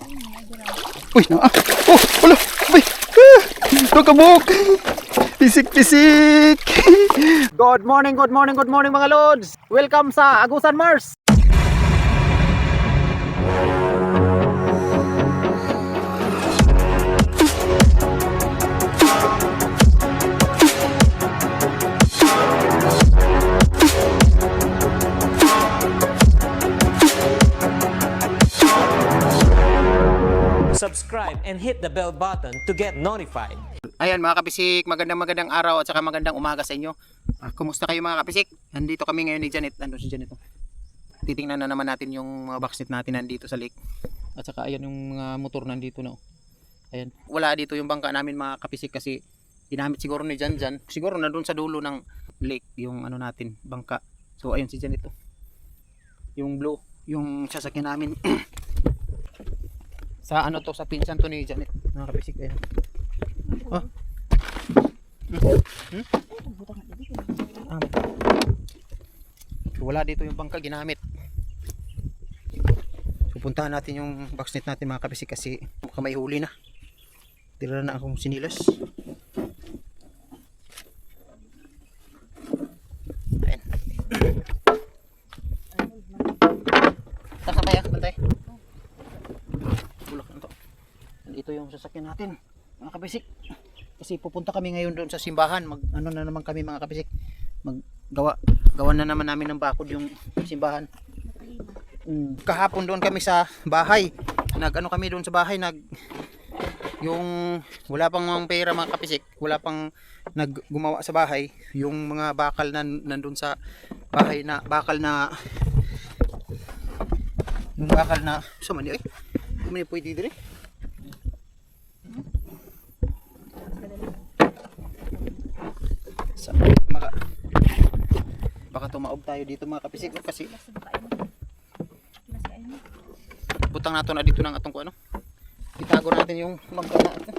Uy, na. Oh, wala. Bay. Kabuk. Pisik-pisik. Good morning mga lods. Welcome sa Agusan Mars. Subscribe and hit the bell button to get notified. Ayan mga kapisik, magandang araw at saka magandang umaga sa inyo. Kumusta kayo mga kapisik? Nandito kami ngayon ni Janet. Nandun si Janet. Titingnan na naman natin yung mga backseat natin nandito sa lake. At saka ayan yung mga motor nandito na. Ayan. Wala dito yung bangka namin mga kapisik kasi ginamit siguro ni Janjan. Siguro nandun sa dulo ng lake yung ano natin, bangka. So ayun si Janet. Yung blue, yung sasakyan namin. Sa ano to, sa pinsan to ni Janet, mga kapisik. Ayan. Oh. So, wala dito yung bangka ginamit. So, puntahan natin yung backsnet natin mga kapisik kasi baka may huli na. Tira na akong sinilas. Ayan. Takabay bantay. Bulak na to. Ito yung sasakyan natin mga kabisik. Kasi pupunta kami ngayon doon sa simbahan. Ano na naman kami mga kabisik. Gawan na naman namin ng bakod yung simbahan. Kahapon doon kami sa bahay. Nag-ano kami doon sa bahay. Yung wala pang mga pera mga kapisik. Wala pang naggumawa sa bahay. Yung mga bakal na nandun sa bahay na bakal na yung bakal na sa mani ay. Mani pwede dire. Sa baka tumaob tayo dito mga kapisik kasi butang nato na dito ng atong ko ano. Itago natin yung bangka natin.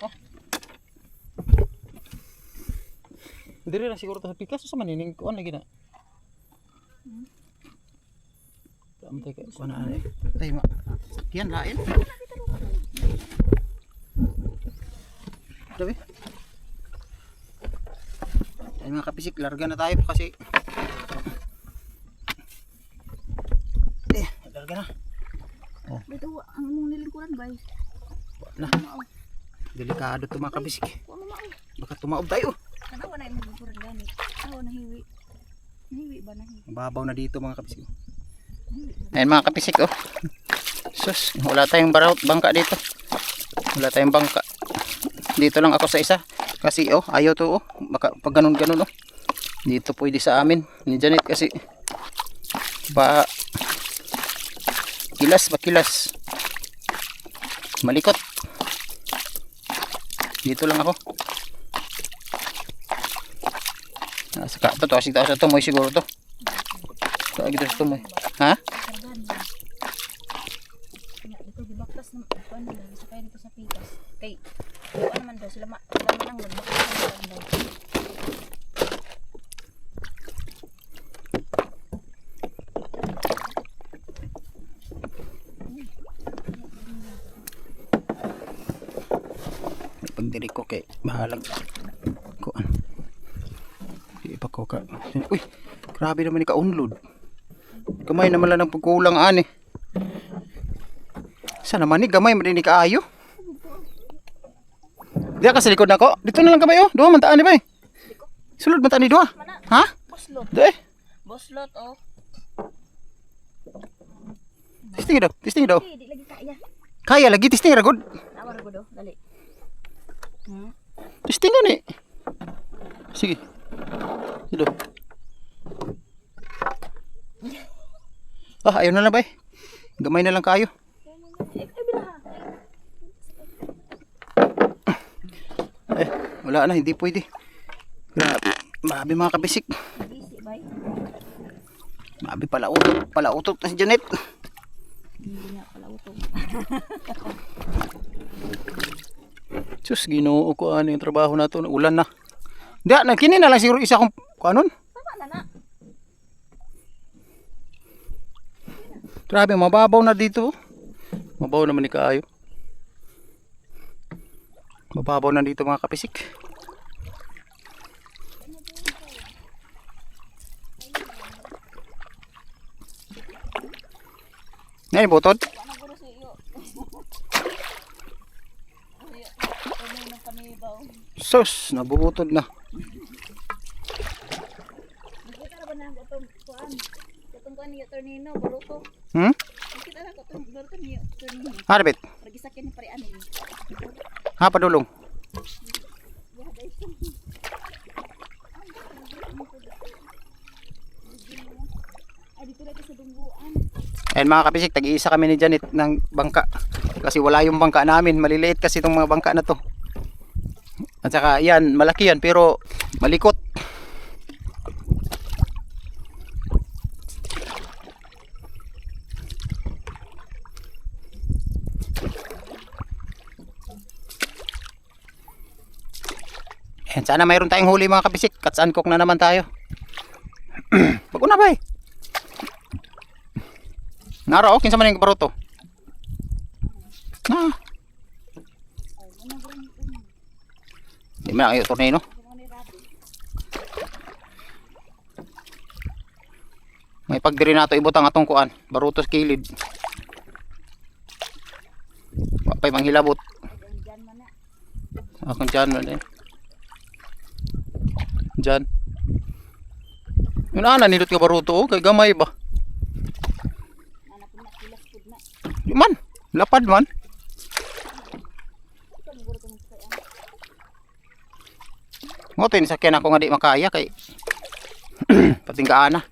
Oh. Dire na siguro to sa pikas sa manining ko lagi na. Amtay kay ko na ay. Tay ma. Kian lain. Dabi. Ay mga kapisik, larga na tayo kasi larga na. Oh. Dito ang mong nilingkuran bay. Na. Delikado to mga kabisik. Baka tumaob tayo. Kanawa na yung nilingkuran gani. Oo, nahiwi. Nahiwi ba nahiwi? Mababaw na dito mga kabisik. Ayan mga kabisik oh. Sus, wala tayong bangka dito. Wala tayong bangka. Dito lang ako sa isa. Kasi oh, ayaw to oh. Baka pag ganun oh. Dito pwede sa amin ni Janet kasi kilas malikot. Dito lang ako. Saka to asig tayo sa tumoy siguro to. So agi sa tumoy. Ha? Dito gibaktas ng ano lang sa kay dito sa pikas. Kay ano man daw sila dami lang nagbaktas ng daw. Pagdiri ko kay mahalag ko di pa ko ka. Uy, grabe naman ni ka-unload. Gamay naman lang ng pagkulang ani. Sa naman ni gamay man ni kaayo. Diya ka sa likod nako. Dito na lang kamay oh. Duha man taan ni bay. Sulod man taan ni duha. Ha? Boslot. Dai. Boslot oh. Testing daw. Di lagi kaya. Kaya lagi testing ra gud. Tawar ko do, dali. Testing ni. Sige. Dito. Ayaw na lang bay. Gamay na lang kayo. Wala na, hindi pwede. Grabe, mabi mga kabisik. Mabi pala utot na si Janet. Hindi nga pala utong. Sus, ginoo ko ano yung trabaho na to. Ulan na. Hindi, kini na lang siguro isa kong kanon. Tama na na. Grabe, mababaw na dito. Mababaw naman ni kaayo. Mababaw na dito mga kapisik. Ngayon butod. Sus, nabubutod na. Nakita na ba na ang itong kuan? Itong kuan ni Tornino, baruto. Hmm? Nakita na ko itong baruto ni Tornino. Harbit. Lagi sakyan ni pare anin. Ha, padulong. Ay, dito lang sa dungguan. Ayan mga kapisik, tag-iisa kami ni Janet ng bangka. Kasi wala yung bangka namin. Maliliit kasi itong mga bangka na to. At saka yan, malaki yan pero malikot. Ayan, sana mayroon tayong huli mga kapisik. Catch and cook na naman tayo. Bago na ba eh? Nara, okay sa man yung baruto. Na. Di man kayo tornado. May pagdiri nato ibutang atong kuan, baruto sa kilid. Wapay manghilabot. Akong dyan man eh. Dyan. Yun ana nilot ka baruto oh, kay gamay ba? Di man, lapad man. Ngo tin sakyan ako nga di makaya kay patinggaan na.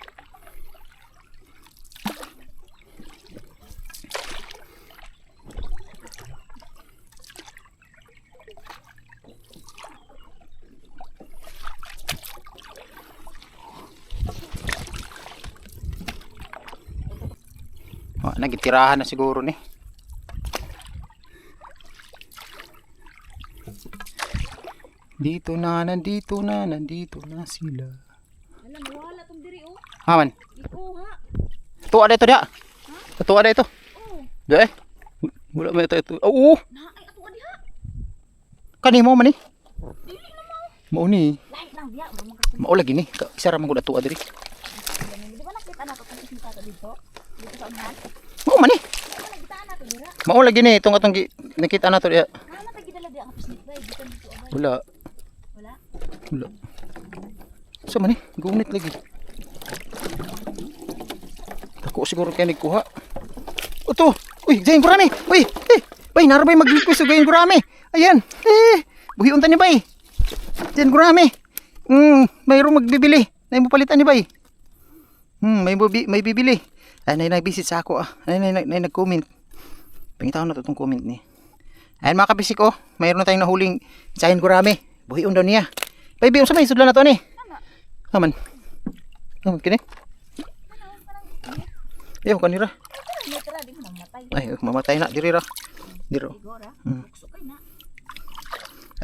Nagitirahan na siguro ni. Dito na sila. Alam, wala tong diri oh. Haman. Iko ha. Tuwa dito dia. Tuwa dito. Oh. Di eh. Wala may ito. Oo. Na ay ato diha. Kani mo man ni. Dili na mo. Mao ni. Lain lang diha, mo Mao lagi ni. Isa ra man gud tuwa diri. Di ba nakita na to kung kita to dito? Dito sa unahan. Mao man ni. Ano nakita na to dira? Mao lagi ni itong atong nakita na to dia. Ano tagidala di ang pisnik bay dito dito abay. Wala. Wala. Wala. Sa man ni. Gunit lagi. Ako siguro kaya nagkuha. Oto. Uy, Jain Gurami. Uy, bay narabay mag-request sa Jain Gurami. Ayan. Buhiun ta ni bay. Jain Gurami. Mayroong magbibili. Nay mo palitan ni bay. May bibili. Ay, nag-visit sa ako ah. Ay, nag-comment. Pangitaw na to itong comment ni. Ayan mga kabisik oh. Mayroon na tayong nahuling Jain Gurami. Buhiun daw niya. Baby, unsa may sudlan na to ni? Aman. Aman kini. Ayaw kanira. Tara di mo mamatay. Ay, mamatay na diri ra. Diro. Igora. Sukay na.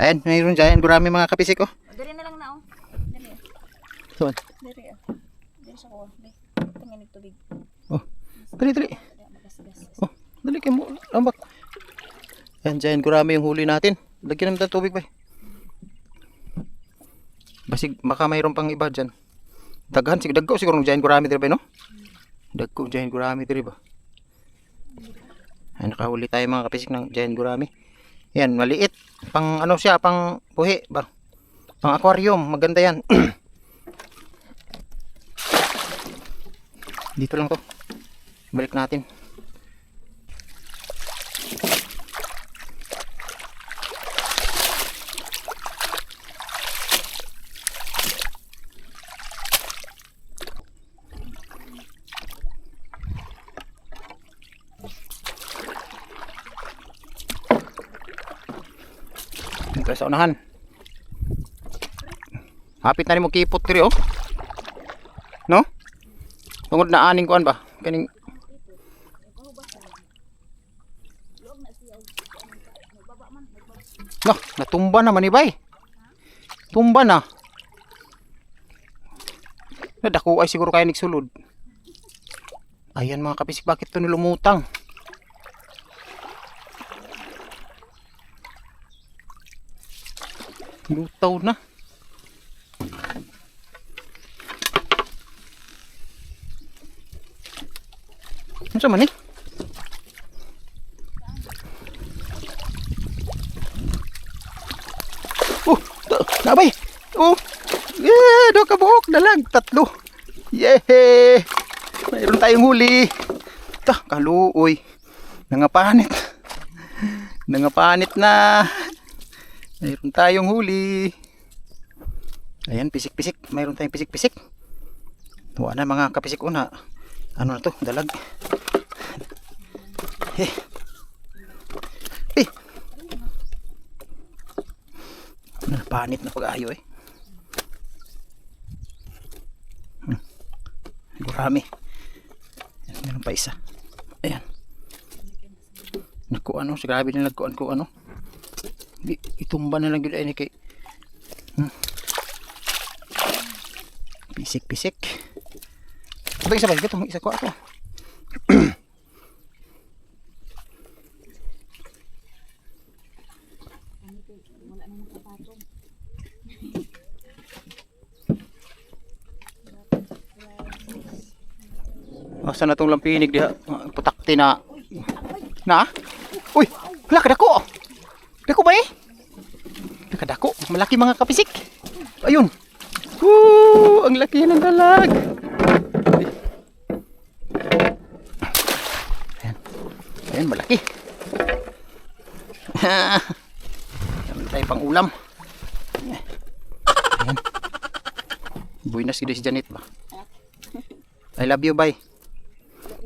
Ayan, mayroon Jain Gurami mga kabisik oh. Diri na lang na oh. Diri. Saan? Diri ah. Diri sa ko. Tingin ng tubig. Oh. Dali. Oh, dali kay mo. Lambak. Ayan, Jain Gurami yung huli natin. Lagyan naman ng tubig ba? Basig, baka mayroon pang iba dyan. Daghan, dagko siguro ng Jain Gurami diri ba, no? Dagko Jain Gurami diri ba? Ay, nakahuli tayo mga kapisik ng Jain Gurami. Yan, maliit. Pang ano siya, pang puhi ba? Pang aquarium, maganda yan. Dito lang to. Balik natin. Dito sa unahan. Hapit na rin mo kipot diri oh. No? Tungod na aning kuan ba? Kaning no, natumba naman ni bay. Tumba na. Nadako ay siguro kaya nagsulod. Ayan mga kabisik, bakit ito nilumutang? Lutaw na. Ano sa man eh? Nabay! Oh! Yeah! Do ka buhok! Dalag! Tatlo! Yehey! Mayroon tayong huli! Ta! Kaluoy! Nangapanit! Nangapanit na! Mayroon tayong huli! Ayan, pisik-pisik! Mayroon tayong pisik-pisik! Tuwa na mga kapisik una! Ano na to? Dalag! Eh! Eh! Panit na pag-ayo eh. Gurami. Meron pa isa. Ayan. Naku ano, grabe na nagkuan ko ano. Itumba na lang yun ay kay. Pisik-pisik. Ito isa ba? Ito isa ko ako. Asa na tong lampinig diha? Putakti na. Na? Uy, wala kadako. Dako ba eh? Kadako, malaki mga kapisik. Ayun. Woo, ang laki ng dalag. Ayan. Ayan, malaki. Meron tayo pang ulam. Ayan. Buhay na si Janet ba? I love you, bye.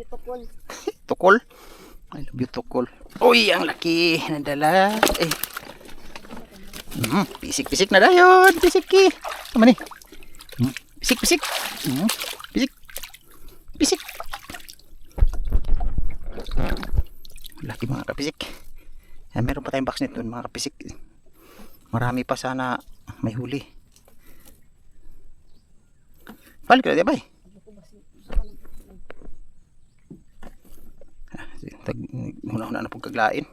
Tukol. Tukol? I love you, tukol. Uy, ang laki ng dalag. Eh. Pisik-pisik na dayon. Pisik-ki. Tama ni. Pisik-pisik. Pisik. Pisik. Laki mga kapisik. Meron pa tayong box nito mga kapisik. Marami pa sana may huli. Balik na diba eh. Huna-huna na pong kaglain.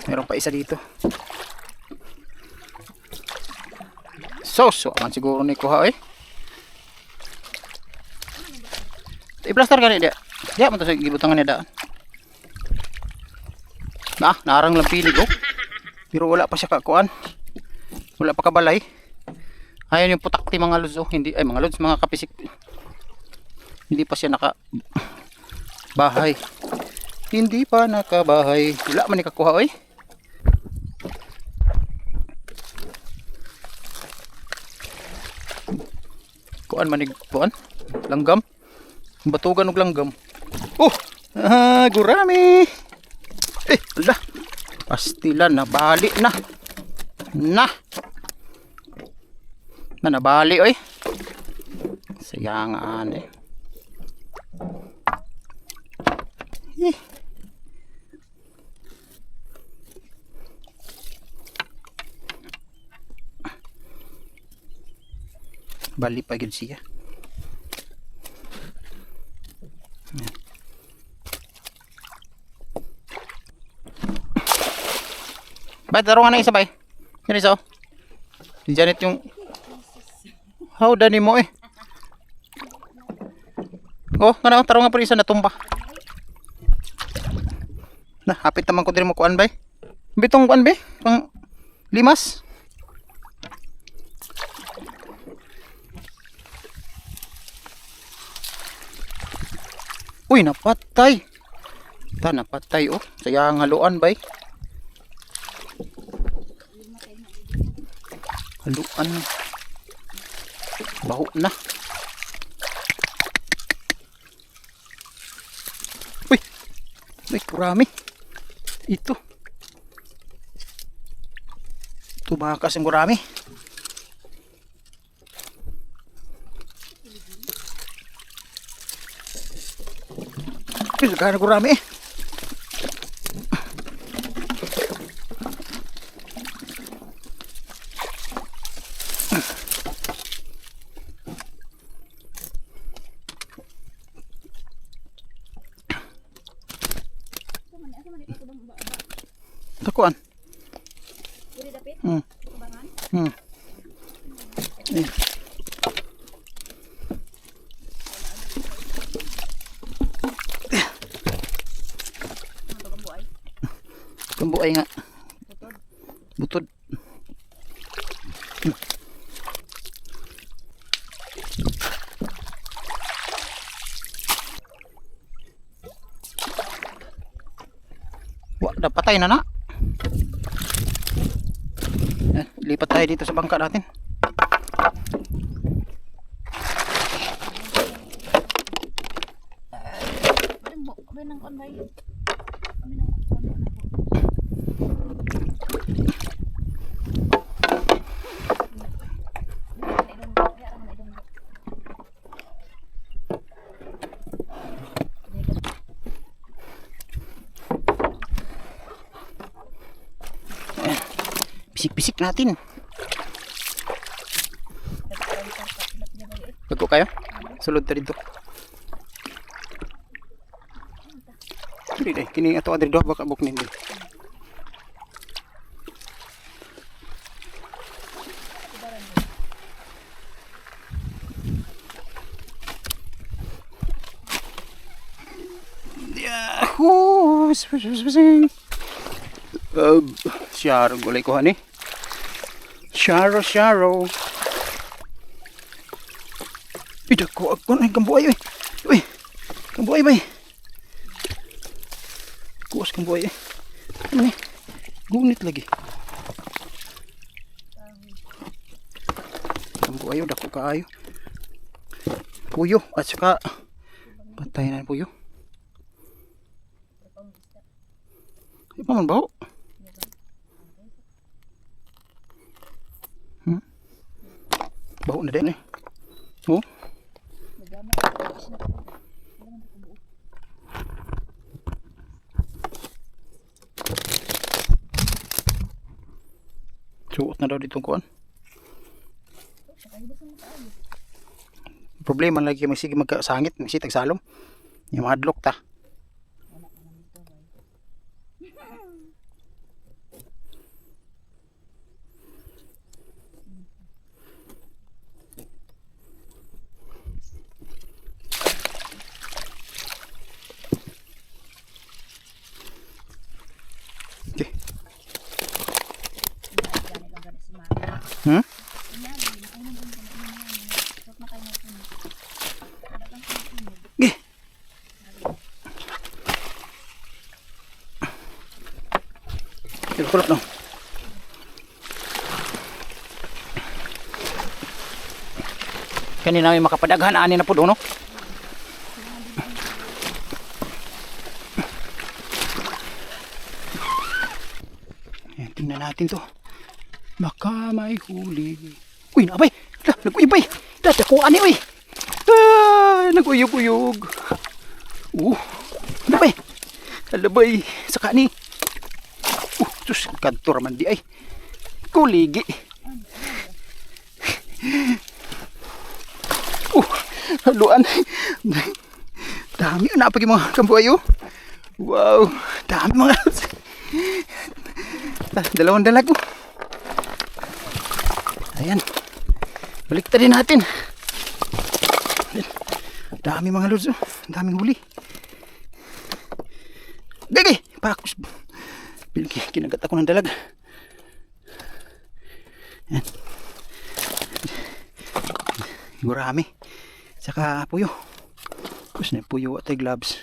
Meron pa isa dito. So aman siguro ni kuha eh. I-plaster ka niya. Diya mo to sa gibutangan niya daan. Narang lang pilig oh. Pero wala pa siya kakuan. Wala pa kabalay. Ayan yung putakti mga lods oh. Hindi, ay mga lods, mga kapisik. Hindi pa siya naka bahay. Hindi pa nakabahay. Wala man ni kakuha eh. Kuan manig kuan langgam batugan og langgam. Gurami ala pastila na bali na nabali oy sayangan eh. Bali pa gid siya. Ba't tarungan na isa ba eh? Yan isa oh. Si Janet yung hawda ni mo eh. Oh, nga tarungan pa rin isa natumba. Hapit naman ko din mo kuan ba eh. Bitong kuan ba eh? Pang limas. Uy, napatay. Napatay oh. Sayang haluan bay. Haluan. Baho na. Uy, kurami. Ito. Tubakas ang gurami. Pilga na gurami eh. Takuan. Uri dapit. Kubangan. Eh. Ano ba buhay? Kambuay nga. Tutod. Butod. Wah, patay na na. Yan, lipat tayo dito sa bangka natin. Kami nang konbay. Kami nang konbay na po. Bisik-bisik natin. Bago kayo? Sulod ta dito. Hindi deh, kini ato adri doh baka buknin din. Yahoo! Syaro gulay ko hani. Syaro. Ida ko ako na kambuay oi. Oi. Kambuay bay. Kuos kambuay. Ano ni? Gunit lagi. Kambuay dako kaayo. Puyo at saka patay na puyo. Ipa man ba? Bau na din eh. Oh. Suot na daw ditong kuan. Problema lagi sige magkasangit, si tagsalom. Yung mga adlok ta. Okay. Hmm? Okay. Kulot no. Kanina may makapadaghan ani na pud no. Ayan, tingnan natin to. Baka may huli. Uy, nabay! Nag-uyubay! Datakuan ni, uy! Nag-uyog-uyog. Nabay! Alabay! Saka ni. Sus, kantor man di ay. Kuligi. Haluan. Dami na pagi mga kambuayo. Wow, dami mga. Dalawang dalag ko. Ayan. Balik din natin. Dami mga lods. Daming huli. Gagi! Pakus. Kinagat ako ng dalag. Ayan. Gurami. Saka puyo. Kus na puyo at gloves.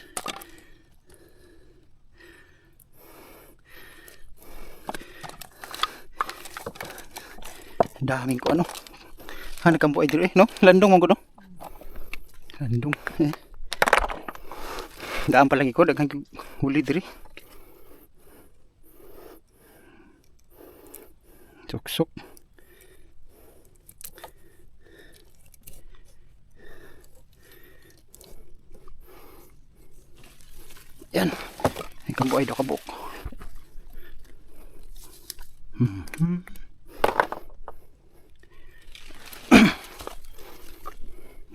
Daming ko ano. Hanakam po ay dito eh, no? Landong mo ko, no? Landong. Daan pa lagi ko, daghang huli diri. So, Suksok. Yan. Ay kabo ay do kabuk.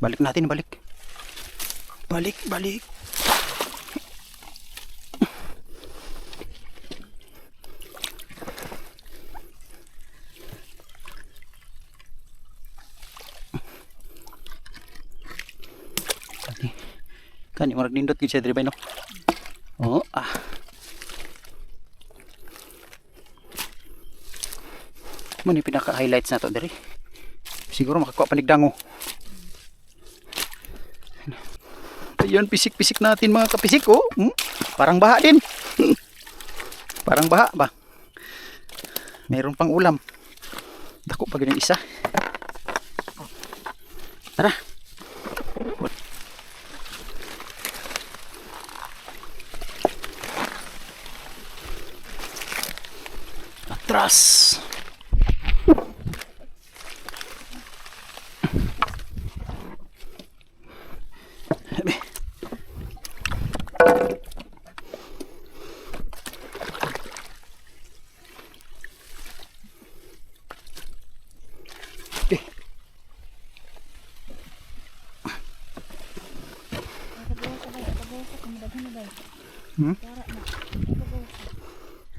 Balik natin, balik. Balik, balik. Kani marag nindot gid siya diri bay no. Oh, ah. Muni pinaka highlights na to diri. Siguro makakuha panigdango. Ayun, pisik-pisik natin mga kapisik oh. Parang baha din. Parang baha ba? Mayroon pang ulam. Dako pa ganyan isa. Tara. Atras.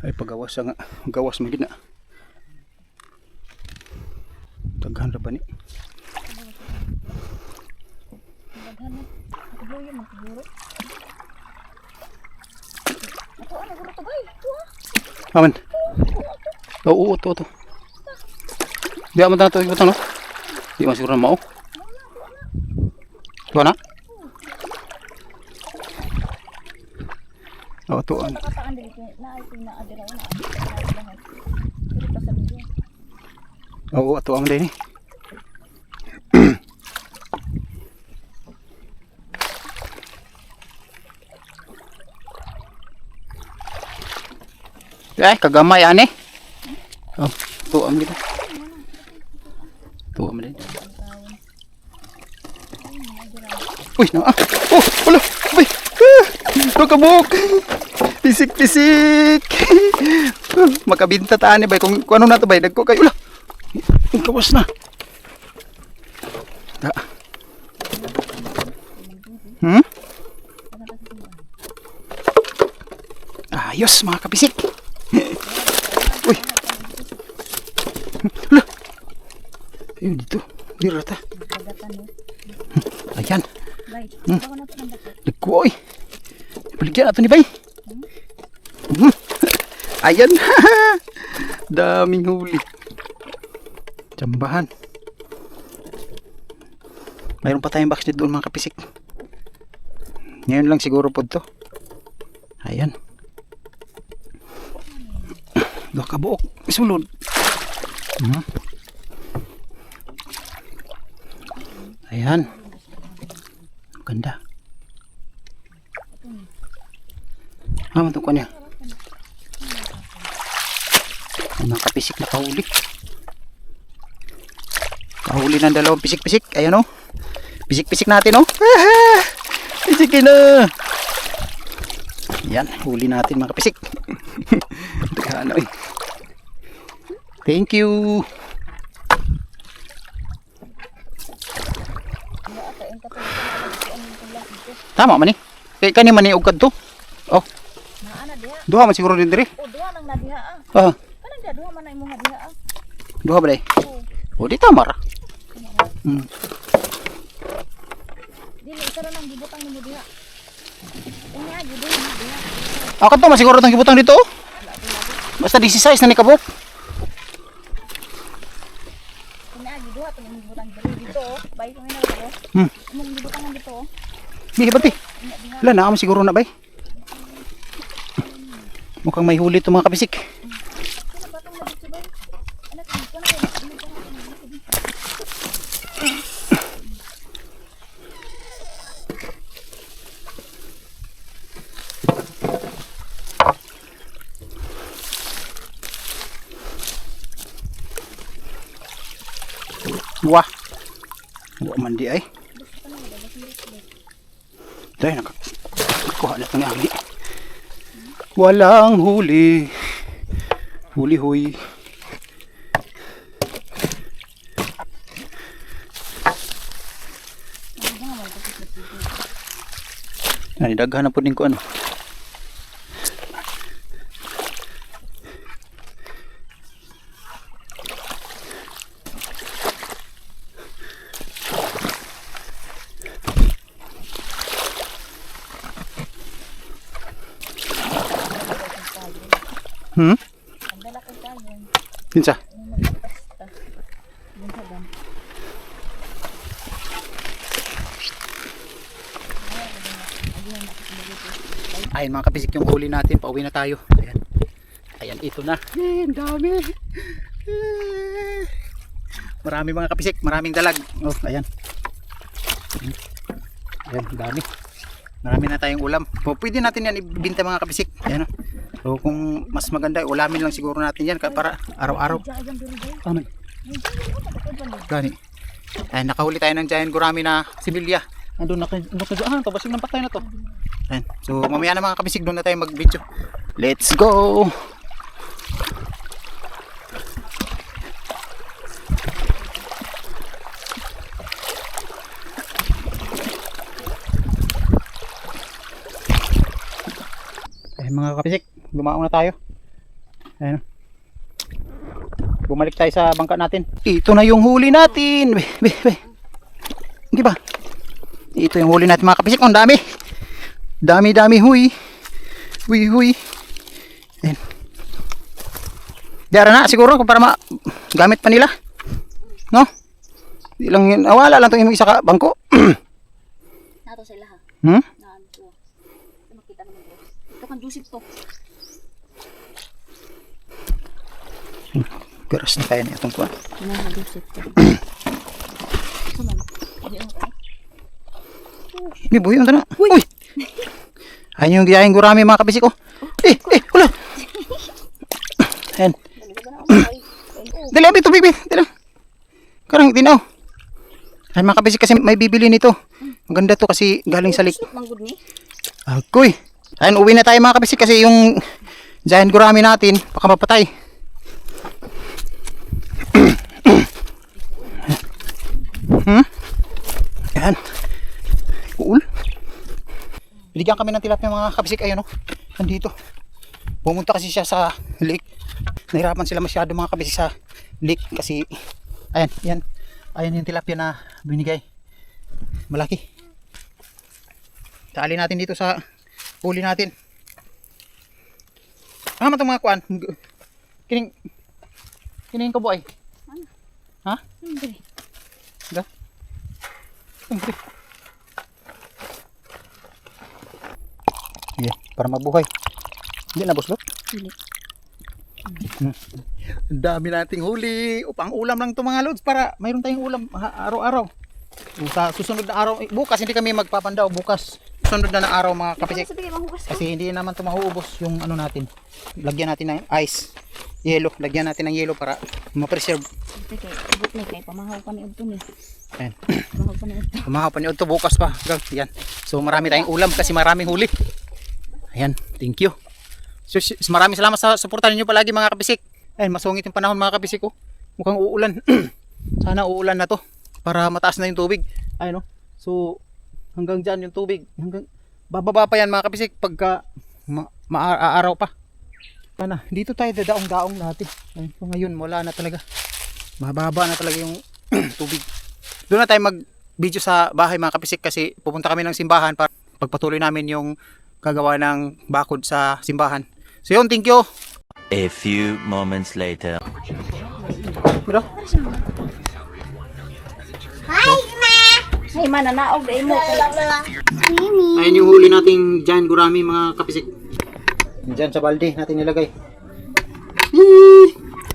Ay pagawas nga, gawas man gid na. Daghan ra ba ni? Daghan na. Ako yung magsiguro. Ako ano guro to bay? Aman. Oo, to. Di aman na to ibutang no. Di man siguro na mao. Tuwa na? Oh, tuan. Nakataan dili ko na ay pinaadira na. Pero pa sa video. Oo, tuang din eh. Ay, kagamay ane. Oh, tuam gid. Tuam din. Uy, na. Oh, wala. Uy. Kabuk. Pisik-pisik. Makabinta taan ni bay kung ano na to bay dagko kay ula. Kawas na. Da. Ayos mga kapisik. Uy. Ula. Ayun dito. Dito ta. Ayan. Bay, ako na to ng dapat. Dagko oy. Baligyan nato ni bay. Ayan. Daming huli. Jambahan. Mayroon pa tayong box dito doon mga kapisik. Ngayon lang siguro po to. Ayan. Dua kabuok. Isulod. Ayan. Ganda. Mantok ko niya. Ay, mga kapisik na kahuli. Kahuli ng dalawang pisik-pisik. Ayan o. Pisik-pisik natin o. Pisikin na. Ayan. Huli natin mga kapisik. Ano eh. Thank you. Tama man eh. Kani man eh ugad to. Oh. Naana diha. Duha man siguro din diri. O duha nang nadiha ah. Ah. Kanang dia duha man na imong diha ah. Duha ba day? O di tama ra. Dili isa ra nang gibutang nimo diha. Unya gyud diha. Ako to man siguro tang gibutang dito. Basta 16 na ni kabuk. Unya gyud duha tong imong gibutang dito. Bay ko na ko. Imong gibutang dito. Di ba ti? Wala na kami siguro na bay. Mukhang may huli ito mga kapisik. Wah. Wah mandi ay. Dahil nakakuha na ito ni Agni. Walang huli. Huli huy. Ay, daghan na po din ko ano. Hmm? Kinsa? Ayan mga kapisik yung huli natin. Pauwi na tayo. Ayan. Ayan ito na. Ang dami. Marami mga kapisik. Maraming dalag. Oh, ayan. Ayan, dami. Marami na tayong ulam. Pwede natin yan ibinta mga kapisik. Ayan. So kung mas maganda, ulamin lang siguro natin yan para araw-araw. Ano? Gani. Ayan, nakahuli tayo ng giant gurami na similya. Andun na pabasig ng patay na to. Ayan. So mamaya na mga kabisig, doon na tayo mag video. Let's go. Ayan mga kabisig, bumaon na tayo. Ayan. Bumalik tayo sa bangka natin. Ito na yung huli natin. Hindi ba? Ito yung huli natin mga kapisik. Ang dami. Dami huy. Huy. Ayan. Diara na siguro para gamit pa nila. No? Di lang yun. Wala lang itong isa ka bangko. Nato sila ha. Hmm? Nato. Makita naman ko. Ito kan dusip to. Garas na kaya niya itong kuwan. Nakadusip to. Suman. May buhay yung tanong. Uy! Ayun yung giyahing gurami mga kabisik ko. Wala. Ayan. Dali, abi, tubig, dali. Karang tinaw. Ay mga kabisik kasi may bibili nito. Maganda to kasi galing sa lake. Manggod ni. Agoy. Ayan, uwi na tayo mga kabisik kasi yung giant gurami natin baka mapatay. Ayan. Cool. Binigyan kami ng tilapia mga kabisik. Ayun o. Nandito. Pumunta kasi siya sa lake. Nahirapan sila masyado mga kabisik sa lake. Kasi ayan. Yan. Ayan yung tilapia na binigay. Malaki. Tali natin dito sa huli natin. Ano itong mga kuan? Kining ko boy. Ha? Hindi. Ga? Hindi. Yeah, para mabuhay. Hindi na boslot? Hindi. Ang dami nating huli. Upang ulam lang ito mga lods para mayroon tayong ulam araw-araw. Sa susunod na araw, bukas hindi kami magpapandaw. Bukas, susunod na araw mga kapisik. Kasi hindi naman ito mahuubos yung ano natin. Lagyan natin ng ice. Yelo. Lagyan natin ng yelo para ma-preserve. Ito kay ibot ni kay pamahaw pa ni Udto ni. Ayan. Pamahaw pa ni Udto. Pamahaw pa ni Udto bukas pa. Yan. So marami tayong ulam kasi maraming huli. Ayan. Thank you. So maraming salamat sa suporta ninyo palagi mga kabisik. Ayan, masungit yung panahon mga kabisik ko. Mukhang uulan. Sana uulan na to para mataas na yung tubig. Ayun, no? So hanggang dyan yung tubig. Hanggang bababa pa yan mga kabisik pagka maaaraw pa. Sana dito tayo dadaong-daong natin. Ayun, so ngayon wala na talaga. Mababa na talaga yung tubig. Doon na tayo mag-video sa bahay mga kabisik kasi pupunta kami ng simbahan para pagpatuloy namin yung gagawa ng bakod sa simbahan. So yun, thank you. A few moments later. Bro. Ay mananaog dai mo. Ayun yung huli nating giant gurami mga kapisik. Diyan sa balde natin nilagay.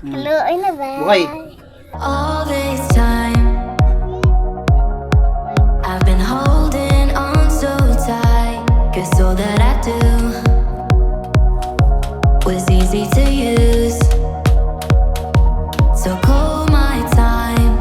Hello, ay na ba? Buhay. All this time I've been holding on so tight, 'cause all that I do was easy to use. So call my time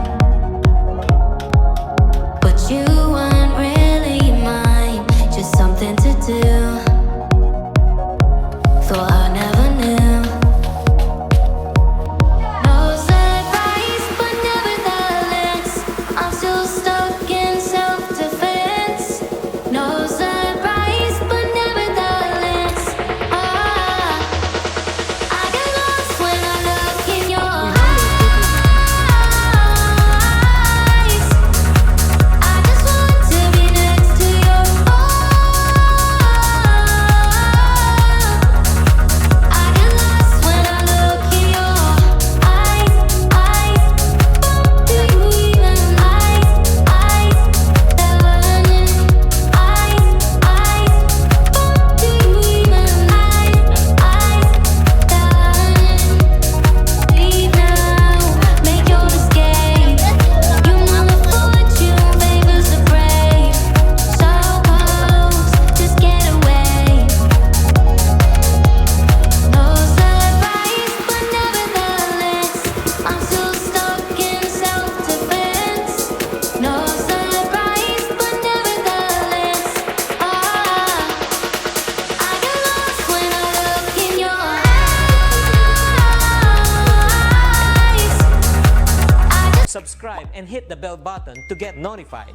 and hit the bell button to get notified.